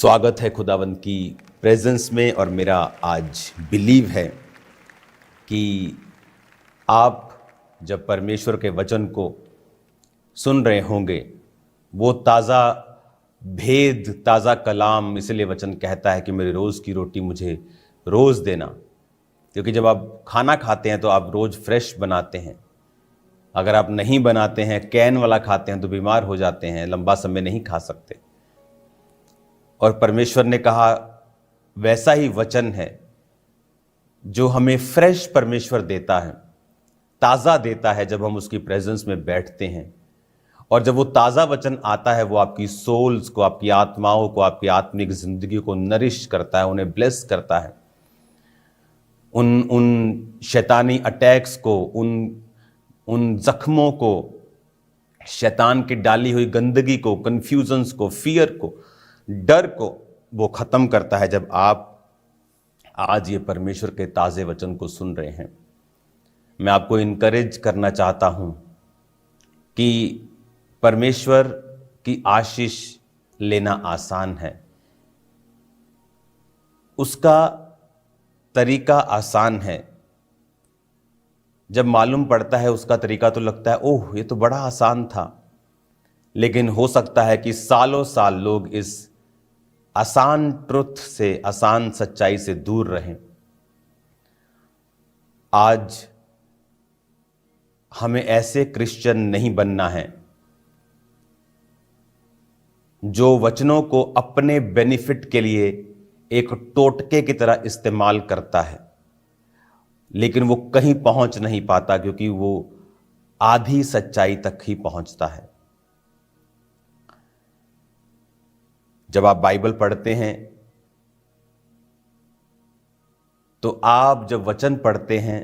स्वागत है खुदावंद की प्रेजेंस में। और मेरा आज बिलीव है कि आप जब परमेश्वर के वचन को सुन रहे होंगे, वो ताज़ा भेद, ताज़ा कलाम, इसलिए वचन कहता है कि मेरी रोज़ की रोटी मुझे रोज़ देना। क्योंकि जब आप खाना खाते हैं तो आप रोज़ फ्रेश बनाते हैं। अगर आप नहीं बनाते हैं, कैन वाला खाते हैं, तो बीमार हो जाते हैं, लंबा समय नहीं खा सकते। और परमेश्वर ने कहा वैसा ही वचन है जो हमें फ्रेश परमेश्वर देता है, ताज़ा देता है जब हम उसकी प्रेजेंस में बैठते हैं। और जब वो ताज़ा वचन आता है, वो आपकी सोल्स को, आपकी आत्माओं को, आपकी आत्मिक जिंदगी को नरिश करता है, उन्हें ब्लेस करता है। उन शैतानी अटैक्स को, उन जख्मों को, शैतान की डाली हुई गंदगी को, कंफ्यूजन्स को, फियर को, डर को वो खत्म करता है जब आप आज ये परमेश्वर के ताज़े वचन को सुन रहे हैं। मैं आपको इनकरेज करना चाहता हूं कि परमेश्वर की आशीष लेना आसान है, उसका तरीका आसान है। जब मालूम पड़ता है उसका तरीका तो लगता है ओह ये तो बड़ा आसान था। लेकिन हो सकता है कि सालों साल लोग इस आसान ट्रुथ से, आसान सच्चाई से दूर रहें। आज हमें ऐसे क्रिश्चियन नहीं बनना है जो वचनों को अपने बेनिफिट के लिए एक टोटके की तरह इस्तेमाल करता है, लेकिन वो कहीं पहुंच नहीं पाता क्योंकि वो आधी सच्चाई तक ही पहुंचता है। जब आप बाइबल पढ़ते हैं तो आप जब वचन पढ़ते हैं,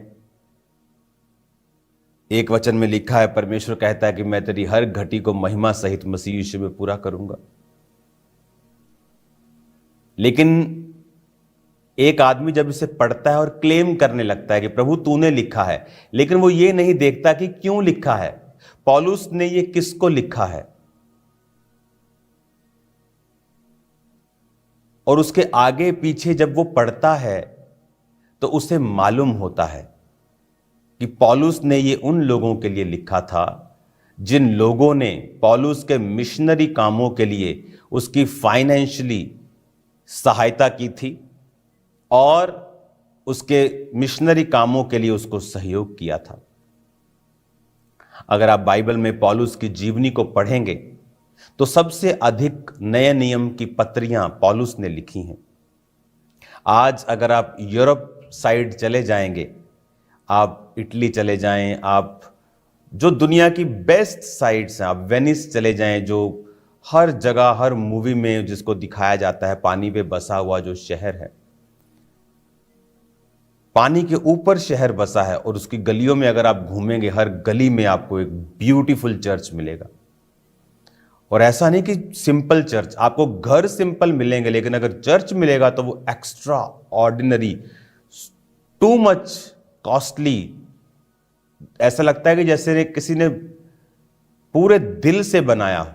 एक वचन में लिखा है, परमेश्वर कहता है कि मैं तेरी हर घटी को महिमा सहित मसीह यीशु में पूरा करूंगा। लेकिन एक आदमी जब इसे पढ़ता है और क्लेम करने लगता है कि प्रभु तूने लिखा है, लेकिन वो ये नहीं देखता कि क्यों लिखा है, पौलुस ने ये किसको लिखा है। और उसके आगे पीछे जब वो पढ़ता है तो उसे मालूम होता है कि पौलुस ने ये उन लोगों के लिए लिखा था जिन लोगों ने पौलुस के मिशनरी कामों के लिए उसकी फाइनेंशियली सहायता की थी और उसके मिशनरी कामों के लिए उसको सहयोग किया था। अगर आप बाइबल में पौलुस की जीवनी को पढ़ेंगे तो सबसे अधिक नए नियम की पत्रियां पौलुस ने लिखी हैं। आज अगर आप यूरोप साइड चले जाएंगे, आप इटली चले जाएं, आप जो दुनिया की बेस्ट साइट्स हैं, आप वेनिस चले जाएं, जो हर जगह, हर मूवी में जिसको दिखाया जाता है, पानी पे बसा हुआ जो शहर है, पानी के ऊपर शहर बसा है। और उसकी गलियों में अगर आप घूमेंगे, हर गली में आपको एक ब्यूटीफुल चर्च मिलेगा। और ऐसा नहीं कि सिंपल चर्च, आपको घर सिंपल मिलेंगे, लेकिन अगर चर्च मिलेगा तो वो extra ordinary, too much costly. ऐसा लगता है कि जैसे किसी ने पूरे दिल से बनाया हो।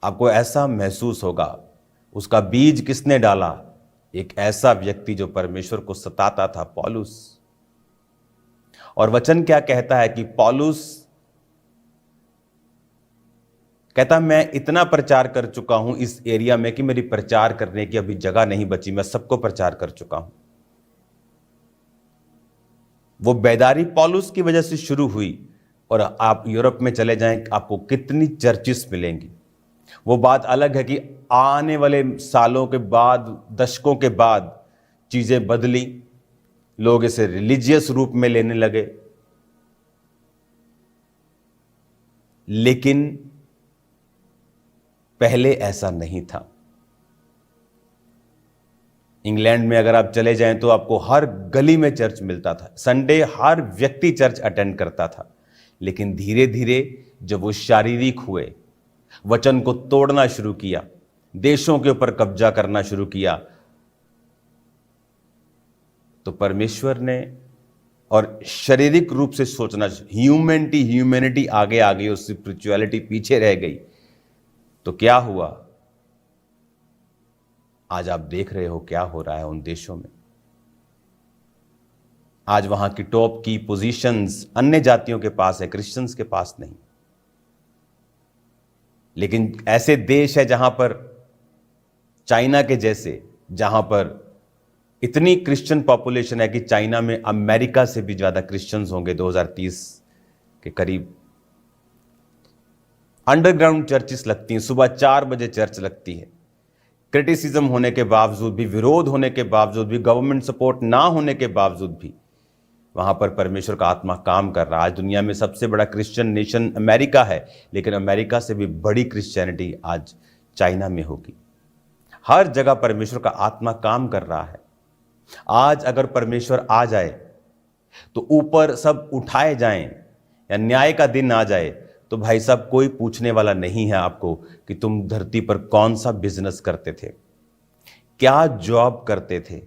आपको ऐसा महसूस होगा। उसका बीज किसने डाला? एक ऐसा व्यक्ति जो परमेश्वर को सताता था, पौलुस। और वचन क्या कहता है कि पौलुस कहता मैं इतना प्रचार कर चुका हूं इस एरिया में कि मेरी प्रचार करने की अभी जगह नहीं बची, मैं सबको प्रचार कर चुका हूं। वो बेदारी पौलुस की वजह से शुरू हुई। और आप यूरोप में चले जाएं, आपको कितनी चर्चिस मिलेंगी। वो बात अलग है कि आने वाले सालों के बाद, दशकों के बाद चीजें बदली, लोग इसे रिलीजियस रूप में लेने लगे। लेकिन पहले ऐसा नहीं था। इंग्लैंड में अगर आप चले जाएं तो आपको हर गली में चर्च मिलता था। संडे हर व्यक्ति चर्च अटेंड करता था। लेकिन धीरे धीरे जब वो शारीरिक हुए, वचन को तोड़ना शुरू किया, देशों के ऊपर कब्जा करना शुरू किया, तो परमेश्वर ने, और शारीरिक रूप से सोचना, ह्यूमैनिटी आगे आ गई और स्पिरिचुअलिटी पीछे रह गई। तो क्या हुआ? आज आप देख रहे हो क्या हो रहा है उन देशों में। आज वहां की टॉप की पोजीशंस अन्य जातियों के पास है, क्रिश्चियंस के पास नहीं। लेकिन ऐसे देश है जहां पर चाइना के जैसे, जहां पर इतनी क्रिश्चियन पॉपुलेशन है कि चाइना में अमेरिका से भी ज्यादा क्रिश्चियंस होंगे 2030 के करीब। अंडरग्राउंड चर्चेस लगती हैं, सुबह 4 बजे चर्च लगती है। क्रिटिसिज्म होने के बावजूद भी, विरोध होने के बावजूद भी, गवर्नमेंट सपोर्ट ना होने के बावजूद भी वहां पर परमेश्वर का आत्मा काम कर रहा है। आज दुनिया में सबसे बड़ा क्रिश्चियन नेशन अमेरिका है, लेकिन अमेरिका से भी बड़ी क्रिश्चियनिटी आज चाइना में होगी। हर जगह परमेश्वर का आत्मा काम कर रहा है। आज अगर परमेश्वर आ जाए तो ऊपर सब उठाए जाएं या न्याय का दिन आ जाए तो भाई साहब कोई पूछने वाला नहीं है आपको कि तुम धरती पर कौन सा बिजनेस करते थे, क्या जॉब करते थे।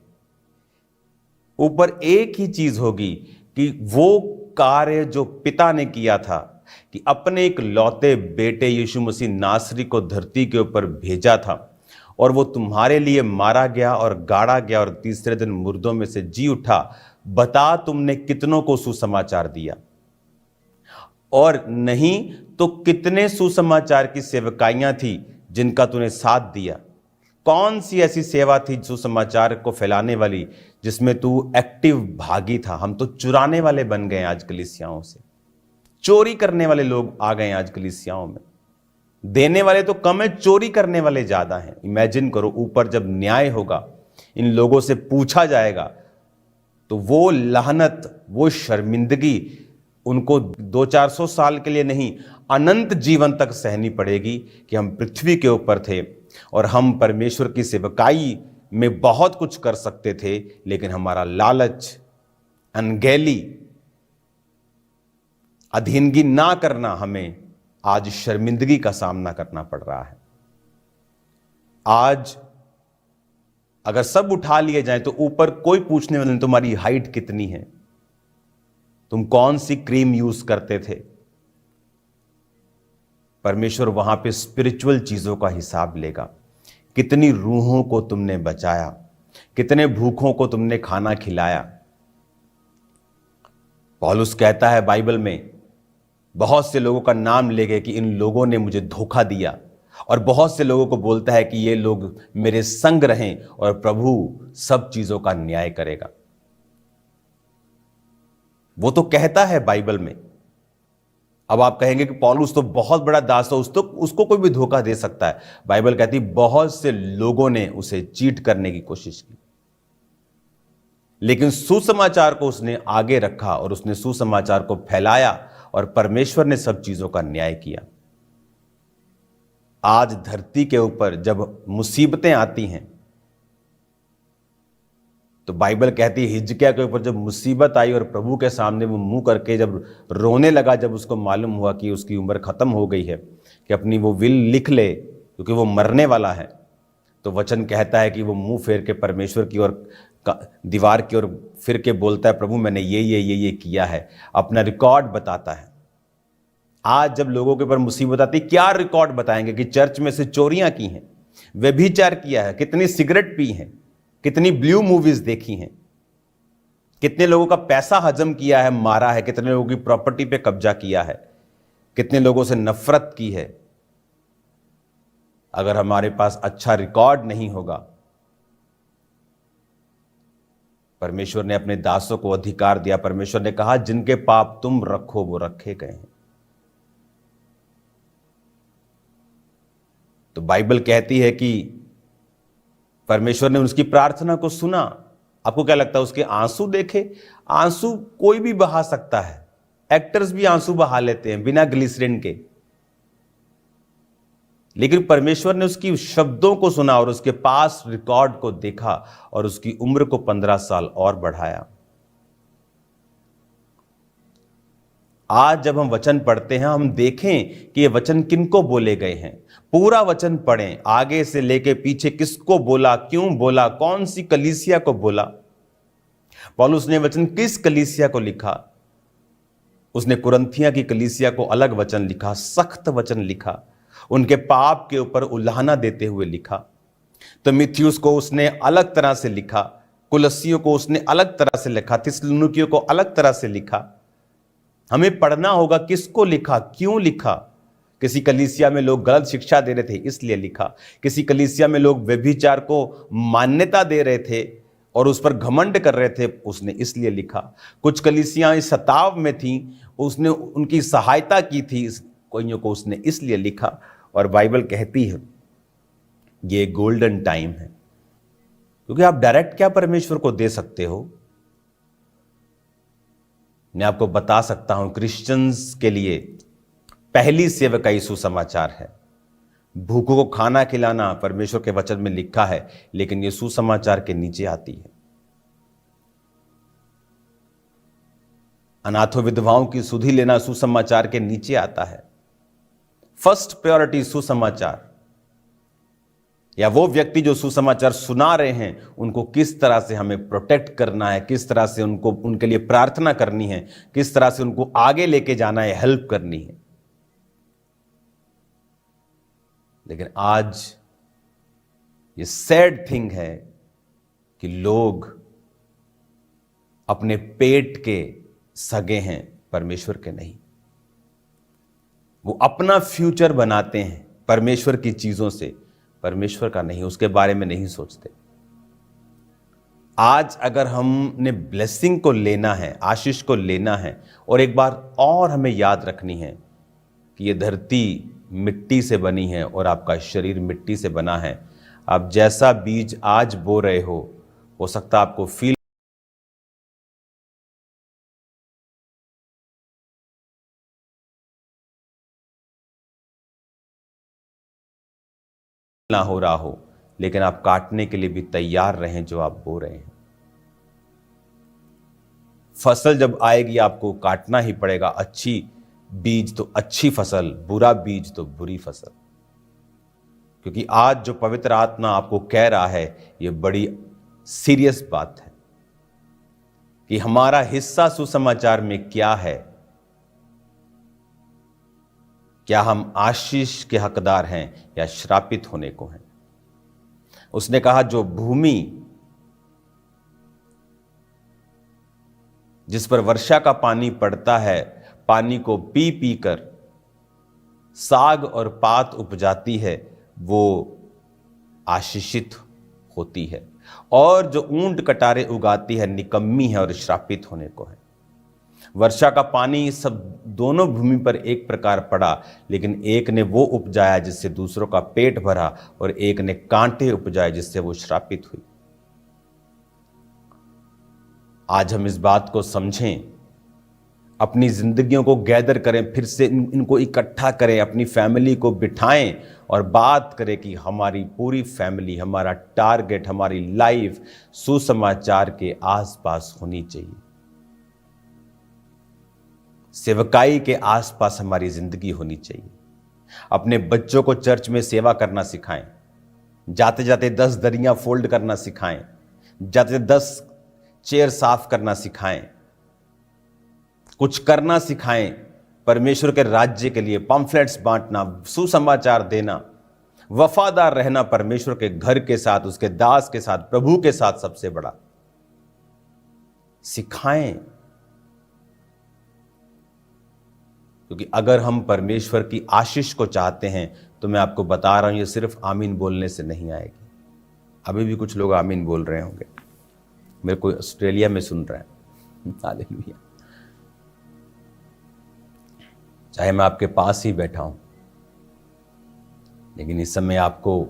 ऊपर एक ही चीज होगी कि वो कार्य जो पिता ने किया था कि अपने एक लौते बेटे यीशु मसीह नासरी को धरती के ऊपर भेजा था और वो तुम्हारे लिए मारा गया और गाड़ा गया और तीसरे दिन मुर्दों में से जी उठा। बता तुमने कितनों को सुसमाचार दिया, और नहीं तो कितने सुसमाचार की सेवकाइयां थी जिनका तूने साथ दिया। कौन सी ऐसी सेवा थी सुसमाचार को फैलाने वाली जिसमें तू एक्टिव भागी था। हम तो चुराने वाले बन गए आज कलीसियाओं से, चोरी करने वाले लोग आ गए आज कलीसियाओं में। देने वाले तो कम है, चोरी करने वाले ज्यादा हैं। इमेजिन करो ऊपर जब न्याय होगा, इन लोगों से पूछा जाएगा तो वो लानत, वो शर्मिंदगी उनको 200-400 साल के लिए नहीं, अनंत जीवन तक सहनी पड़ेगी कि हम पृथ्वी के ऊपर थे और हम परमेश्वर की सेवकाई में बहुत कुछ कर सकते थे, लेकिन हमारा लालच, अनगैली, अधीनगी ना करना हमें आज शर्मिंदगी का सामना करना पड़ रहा है। आज अगर सब उठा लिए जाए तो ऊपर कोई पूछने वाला नहीं तुम्हारी हाइट कितनी है, तुम कौन सी क्रीम यूज करते थे। परमेश्वर वहां पे स्पिरिचुअल चीजों का हिसाब लेगा। कितनी रूहों को तुमने बचाया, कितने भूखों को तुमने खाना खिलाया। पौलुस कहता है बाइबल में, बहुत से लोगों का नाम लेके कि इन लोगों ने मुझे धोखा दिया, और बहुत से लोगों को बोलता है कि ये लोग मेरे संग रहें और प्रभु सब चीजों का न्याय करेगा। वो तो कहता है बाइबल में। अब आप कहेंगे कि पौलुस तो बहुत बड़ा दास है, उसको कोई भी धोखा दे सकता है। बाइबल कहती बहुत से लोगों ने उसे चीट करने की कोशिश की, लेकिन सुसमाचार को उसने आगे रखा और उसने सुसमाचार को फैलाया और परमेश्वर ने सब चीजों का न्याय किया। आज धरती के ऊपर जब मुसीबतें आती हैं तो बाइबल कहती है हिजकिय्याह के ऊपर जब मुसीबत आई और प्रभु के सामने वो मुंह करके जब रोने लगा, जब उसको मालूम हुआ कि उसकी उम्र खत्म हो गई है कि अपनी वो विल लिख ले क्योंकि वो मरने वाला है, तो वचन कहता है कि वो मुंह फेर के परमेश्वर की ओर, दीवार की ओर फिर के बोलता है प्रभु मैंने ये किया है, अपना रिकॉर्ड बताता है। आज जब लोगों के ऊपर मुसीबत आती क्या रिकॉर्ड बताएंगे कि चर्च में से चोरियां की हैं, व्यभिचार किया है, कितनी सिगरेट पी है, कितनी ब्लू मूवीज देखी हैं, कितने लोगों का पैसा हजम किया है, मारा है, कितने लोगों की प्रॉपर्टी पे कब्जा किया है, कितने लोगों से नफरत की है। अगर हमारे पास अच्छा रिकॉर्ड नहीं होगा, परमेश्वर ने अपने दासों को अधिकार दिया। परमेश्वर ने कहा जिनके पाप तुम रखो वो रखे गए हैं। तो बाइबल कहती है कि परमेश्वर ने उसकी प्रार्थना को सुना। आपको क्या लगता है उसके आंसू देखे? आंसू कोई भी बहा सकता है, एक्टर्स भी आंसू बहा लेते हैं बिना ग्लिसरीन के, लेकिन परमेश्वर ने उसकी शब्दों को सुना और उसके पास रिकॉर्ड को देखा और उसकी उम्र को 15 साल और बढ़ाया। आज जब हम वचन पढ़ते हैं हम देखें कि ये वचन किनको बोले गए हैं। पूरा वचन पढ़ें, आगे से लेके पीछे किसको बोला, क्यों बोला, कौन सी कलीसिया को बोला। पौलुस ने वचन किस कलीसिया को लिखा? उसने कुरिन्थिया की कलीसिया को अलग वचन लिखा, सख्त वचन लिखा, उनके पाप के ऊपर उल्हाना देते हुए लिखा। तिमुथियुस को उसने अलग तरह से लिखा, कुलस्सियों को उसने अलग तरह से लिखा, थिस्सलुनीकियों को अलग तरह से लिखा। हमें पढ़ना होगा किसको लिखा, क्यों लिखा। किसी कलीसिया में लोग गलत शिक्षा दे रहे थे इसलिए लिखा, किसी कलीसिया में लोग व्यभिचार को मान्यता दे रहे थे और उस पर घमंड कर रहे थे, उसने इसलिए लिखा। कुछ कलीसियां इस सताव में थीं, उसने उनकी सहायता की थी, कोइयों को उसने इसलिए लिखा। और बाइबल कहती है ये गोल्डन टाइम है, क्योंकि आप डायरेक्ट क्या परमेश्वर को दे सकते हो। मैं आपको बता सकता हूं, क्रिश्चियंस के लिए पहली सेवकाई सुसमाचार है। भूखों को खाना खिलाना परमेश्वर के वचन में लिखा है, लेकिन यह सुसमाचार के नीचे आती है। अनाथों विधवाओं की सुधि लेना सुसमाचार के नीचे आता है। फर्स्ट प्रायोरिटी सुसमाचार, या वो व्यक्ति जो सुसमाचार सुना रहे हैं उनको किस तरह से हमें प्रोटेक्ट करना है, किस तरह से उनको, उनके लिए प्रार्थना करनी है, किस तरह से उनको आगे लेके जाना है, हेल्प करनी है। लेकिन आज ये सैड थिंग है कि लोग अपने पेट के सगे हैं, परमेश्वर के नहीं। वो अपना फ्यूचर बनाते हैं परमेश्वर की चीजों से, परमेश्वर का नहीं, उसके बारे में नहीं सोचते। आज अगर हमने ब्लेसिंग को लेना है, आशीष को लेना है, और एक बार और हमें याद रखनी है कि ये धरती मिट्टी से बनी है और आपका शरीर मिट्टी से बना है। आप जैसा बीज आज बो रहे हो सकता है आपको फील ना हो रहा हो, लेकिन आप काटने के लिए भी तैयार रहें जो आप बो रहे हैं। फसल जब आएगी आपको काटना ही पड़ेगा। अच्छी बीज तो अच्छी फसल, बुरा बीज तो बुरी फसल। क्योंकि आज जो पवित्र आत्मा आपको कह रहा है, यह बड़ी सीरियस बात है कि हमारा हिस्सा सुसमाचार में क्या है। क्या हम आशीष के हकदार हैं या श्रापित होने को हैं। उसने कहा जो भूमि जिस पर वर्षा का पानी पड़ता है, पानी को पी पी कर साग और पात उपजाती है, वो आशीषित होती है। और जो ऊंट कटारे उगाती है, निकम्मी है और श्रापित होने को है। वर्षा का पानी सब दोनों भूमि पर एक प्रकार पड़ा, लेकिन एक ने वो उपजाया जिससे दूसरों का पेट भरा, और एक ने कांटे उपजाए जिससे वो श्रापित हुई। आज हम इस बात को समझें, अपनी जिंदगियों को गैदर करें, फिर से इनको इकट्ठा करें, अपनी फैमिली को बिठाएं और बात करें कि हमारी पूरी फैमिली, हमारा टारगेट, हमारी लाइफ सुसमाचार के आसपास होनी चाहिए। सेवकाई के आसपास हमारी जिंदगी होनी चाहिए। अपने बच्चों को चर्च में सेवा करना सिखाएं। जाते जाते 10 दरियां फोल्ड करना सिखाएं। जाते 10 चेयर साफ करना सिखाएं। कुछ करना सिखाएं परमेश्वर के राज्य के लिए। पम्फलेट्स बांटना, सुसमाचार देना, वफादार रहना परमेश्वर के घर के साथ, उसके दास के साथ, प्रभु के साथ सबसे बड़ा सिखाएं। क्योंकि अगर हम परमेश्वर की आशीष को चाहते हैं तो मैं आपको बता रहा हूं, ये सिर्फ आमीन बोलने से नहीं आएगी। अभी भी कुछ लोग आमीन बोल रहे होंगे, मेरे को ऑस्ट्रेलिया में सुन रहे हैं। हालेलुया। चाहे मैं आपके पास ही बैठा हूं, लेकिन इस समय आपको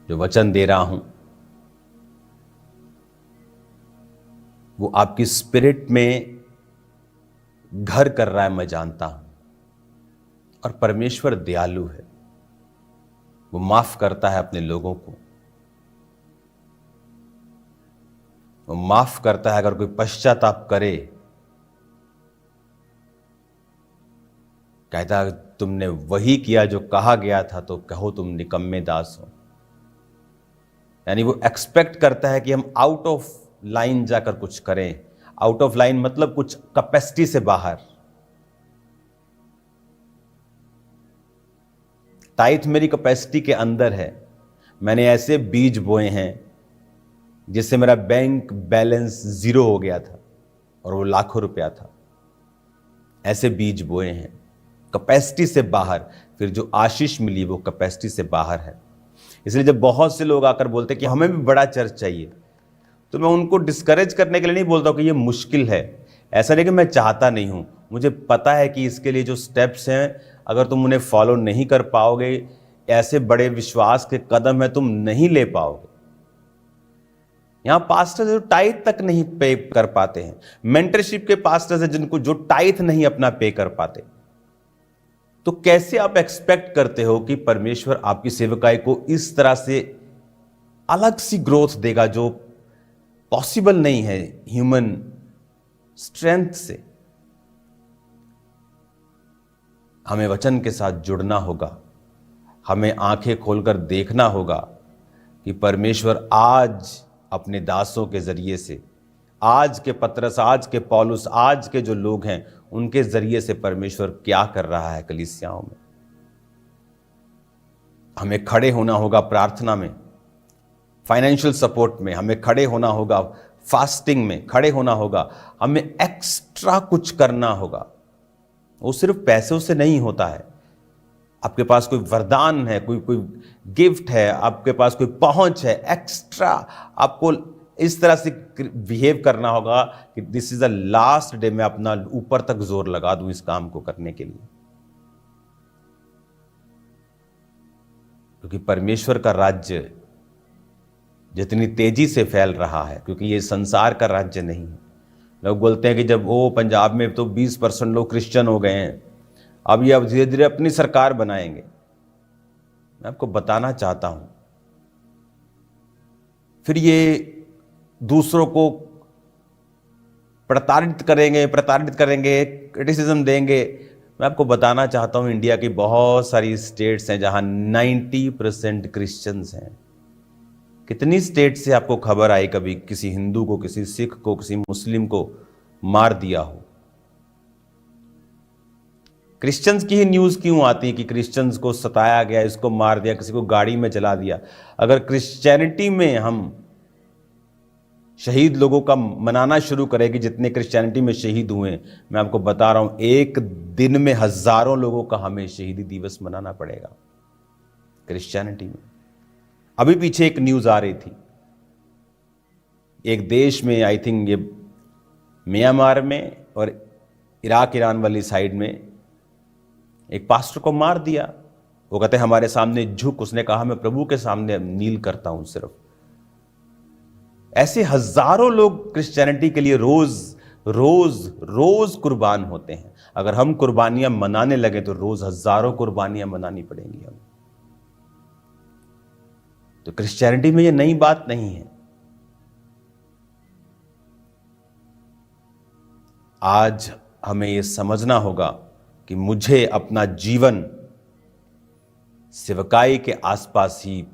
जो वचन दे रहा हूं वो आपकी स्पिरिट में घर कर रहा है, मैं जानता हूं। और परमेश्वर दयालु है, वो माफ करता है अपने लोगों को। वो माफ करता है अगर कोई पश्चाताप करे। कहता है तुमने वही किया जो कहा गया था, तो कहो तुम निकम्मे दास हो। यानी वो एक्सपेक्ट करता है कि हम आउट ऑफ लाइन जाकर कुछ करें। आउट ऑफ लाइन मतलब कुछ कैपेसिटी से बाहर। टाइट मेरी कैपेसिटी के अंदर है, मैंने ऐसे बीज बोए हैं जिससे मेरा बैंक बैलेंस 0 हो गया था और वो लाखों रुपया था। ऐसे बीज बोए हैं कैपेसिटी से बाहर, फिर जो आशीष मिली वो कैपेसिटी से बाहर है। इसलिए जब बहुत से लोग आकर बोलते हैं कि हमें भी बड़ा चर्च चाहिए, तो मैं उनको डिस्करेज करने के लिए नहीं बोलता हूँ कि ये मुश्किल है। ऐसा नहीं कि मैं चाहता नहीं हूँ, मुझे पता है कि इसके लिए जो स्टेप्स हैं, अगर तुम उन्हें फॉलो नहीं कर पाओगे, ऐसे बड़े विश्वास के कदम है तुम नहीं ले पाओगे। यहां पास्टर्स जो टाइथ तक नहीं पे कर पाते हैं, मेंटरशिप के पास्टर्स हैं जिनको जो टाइथ नहीं अपना पे कर पाते, तो कैसे आप एक्सपेक्ट करते हो कि परमेश्वर आपकी सेवकाई को इस तरह से अलग सी ग्रोथ देगा जो पॉसिबल नहीं है ह्यूमन स्ट्रेंथ से। हमें वचन के साथ जुड़ना होगा, हमें आंखें खोलकर देखना होगा कि परमेश्वर आज अपने दासों के जरिए से, आज के पतरस, आज के पौलुस, आज के जो लोग हैं उनके जरिए से परमेश्वर क्या कर रहा है कलीसियाओं में। हमें खड़े होना होगा प्रार्थना में, फाइनेंशियल सपोर्ट में, हमें खड़े होना होगा फास्टिंग में, खड़े होना होगा, हमें एक्स्ट्रा कुछ करना होगा। वो सिर्फ पैसों से नहीं होता है। आपके पास कोई वरदान है, कोई गिफ्ट है, आपके पास कोई पहुंच है, एक्स्ट्रा आपको इस तरह से बिहेव करना होगा कि this is the last day, मैं अपना ऊपर तक जोर लगा दूं इस काम को करने के लिए। क्योंकि परमेश्वर का राज्य जितनी तेजी से फैल रहा है, क्योंकि ये संसार का राज्य नहीं है। लोग बोलते हैं कि जब वो पंजाब में तो 20% लोग क्रिश्चियन हो गए हैं, अब ये अब धीरे धीरे अपनी सरकार बनाएंगे। मैं आपको बताना चाहता हूं, फिर ये दूसरों को प्रताड़ित करेंगे, क्रिटिसिज्म देंगे। मैं आपको बताना चाहता हूं, इंडिया की बहुत सारी स्टेट्स हैं जहां 90% क्रिश्चियंस हैं। कितनी स्टेट से आपको खबर आई कभी किसी हिंदू को, किसी सिख को, किसी मुस्लिम को मार दिया हो? क्रिश्चियंस की ही न्यूज़ क्यों आती है कि क्रिश्चियंस को सताया गया, इसको मार दिया, किसी को गाड़ी में जला दिया? अगर क्रिश्चियनिटी में हम शहीद लोगों का मनाना शुरू करें कि जितने क्रिश्चियनिटी में शहीद हुए, मैं आपको बता रहा हूं एक दिन में हजारों लोगों का हमें शहीदी दिवस मनाना पड़ेगा क्रिश्चियनिटी में। अभी पीछे एक न्यूज़ आ रही थी, एक देश में, आई थिंक ये म्यांमार में और इराक ईरान वाली साइड में, एक पास्टर को मार दिया। वो कहते हैं हमारे सामने झुक, उसने कहा मैं प्रभु के सामने नील करता हूं सिर्फ। ऐसे हजारों लोग क्रिश्चियनिटी के लिए रोज रोज रोज कुर्बान होते हैं। अगर हम कुर्बानियां मनाने लगे तो रोज हजारों कुर्बानियां मनानी पड़ेंगी हमें। तो क्रिश्चियनिटी में ये नई बात नहीं है। आज हमें यह समझना होगा कि मुझे अपना जीवन सेवकाई के आसपास ही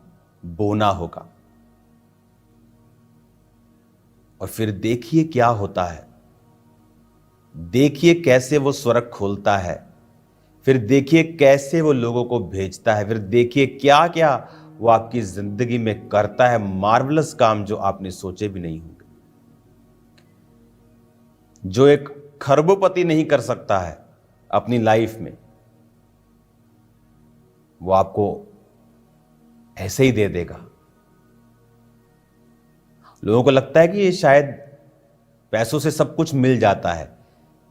बोना होगा। और फिर देखिए क्या होता है, देखिए कैसे वो स्वर्ग खोलता है, फिर देखिए कैसे वो लोगों को भेजता है, फिर देखिए क्या क्या वो आपकी जिंदगी में करता है, मार्वलस काम जो आपने सोचे भी नहीं होंगे, जो एक खरबोपति नहीं कर सकता है अपनी लाइफ में, वो आपको ऐसे ही दे देगा। लोगों को लगता है कि ये शायद पैसों से सब कुछ मिल जाता है,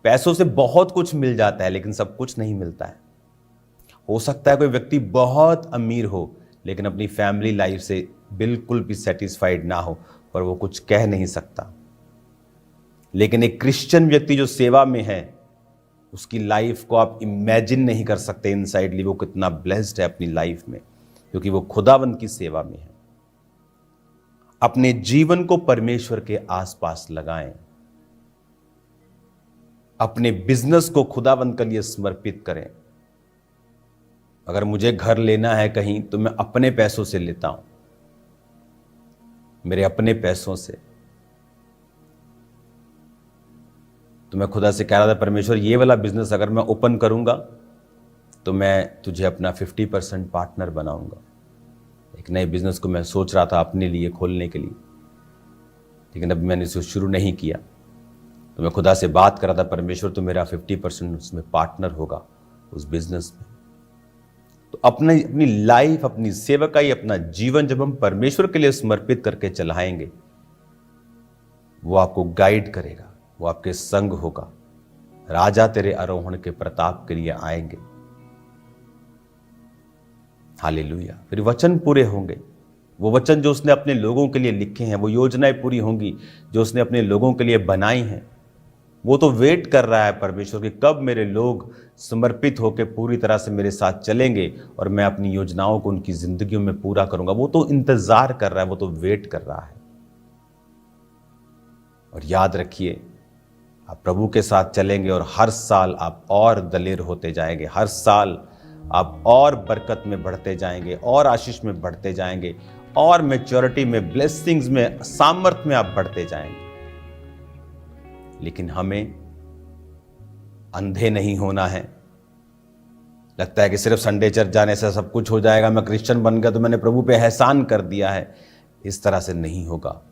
पैसों से बहुत कुछ मिल जाता है, लेकिन सब कुछ नहीं मिलता है। हो सकता है कोई व्यक्ति बहुत अमीर हो लेकिन अपनी फैमिली लाइफ से बिल्कुल भी सेटिस्फाइड ना हो, पर वो कुछ कह नहीं सकता। लेकिन एक क्रिश्चियन व्यक्ति जो सेवा में है, उसकी लाइफ को आप इमेजिन नहीं कर सकते इनसाइडली वो कितना ब्लेस्ड है अपनी लाइफ में, क्योंकि वो खुदावंद की सेवा में है। अपने जीवन को परमेश्वर के आसपास लगाएं, अपने बिजनेस को खुदावंद के लिए समर्पित करें। अगर मुझे घर लेना है कहीं तो मैं अपने पैसों से लेता हूं, मेरे अपने पैसों से। तो मैं खुदा से कह रहा था, परमेश्वर ये वाला बिजनेस अगर मैं ओपन करूंगा तो मैं तुझे अपना 50% पार्टनर बनाऊंगा, एक नए बिजनेस को मैं सोच रहा था अपने लिए खोलने के लिए, लेकिन अभी मैंने इसे शुरू नहीं किया। तो मैं खुदा से बात कर रहा था, परमेश्वर तो मेरा 50% उसमें पार्टनर होगा उस बिजनेस में। तो अपनी लाइफ, अपनी सेवकाई, अपना जीवन जब हम परमेश्वर के लिए समर्पित करके चलाएंगे, वो आपको गाइड करेगा, वो आपके संग होगा। राजा तेरे आरोहण के प्रताप के लिए आएंगे। हालेलुया। फिर वचन पूरे होंगे, वो वचन जो उसने अपने लोगों के लिए लिखे हैं, वो योजनाएं पूरी होंगी जो उसने अपने लोगों के लिए बनाई हैं। वो तो वेट कर रहा है परमेश्वर कि कब मेरे लोग समर्पित होकर पूरी तरह से मेरे साथ चलेंगे और मैं अपनी योजनाओं को उनकी जिंदगियों में पूरा करूंगा। वो तो इंतजार कर रहा है, वो तो वेट कर रहा है। और याद रखिए, आप प्रभु के साथ चलेंगे और हर साल आप और दलेर होते जाएंगे, हर साल आप और बरकत में बढ़ते जाएंगे, और आशीष में बढ़ते जाएंगे, और मैच्योरिटी में, ब्लेसिंग्स में, सामर्थ्य में आप बढ़ते जाएंगे। लेकिन हमें अंधे नहीं होना है। लगता है कि सिर्फ संडे चर्च जाने से सब कुछ हो जाएगा, मैं क्रिश्चियन बन गया तो मैंने प्रभु पे एहसान कर दिया है। इस तरह से नहीं होगा।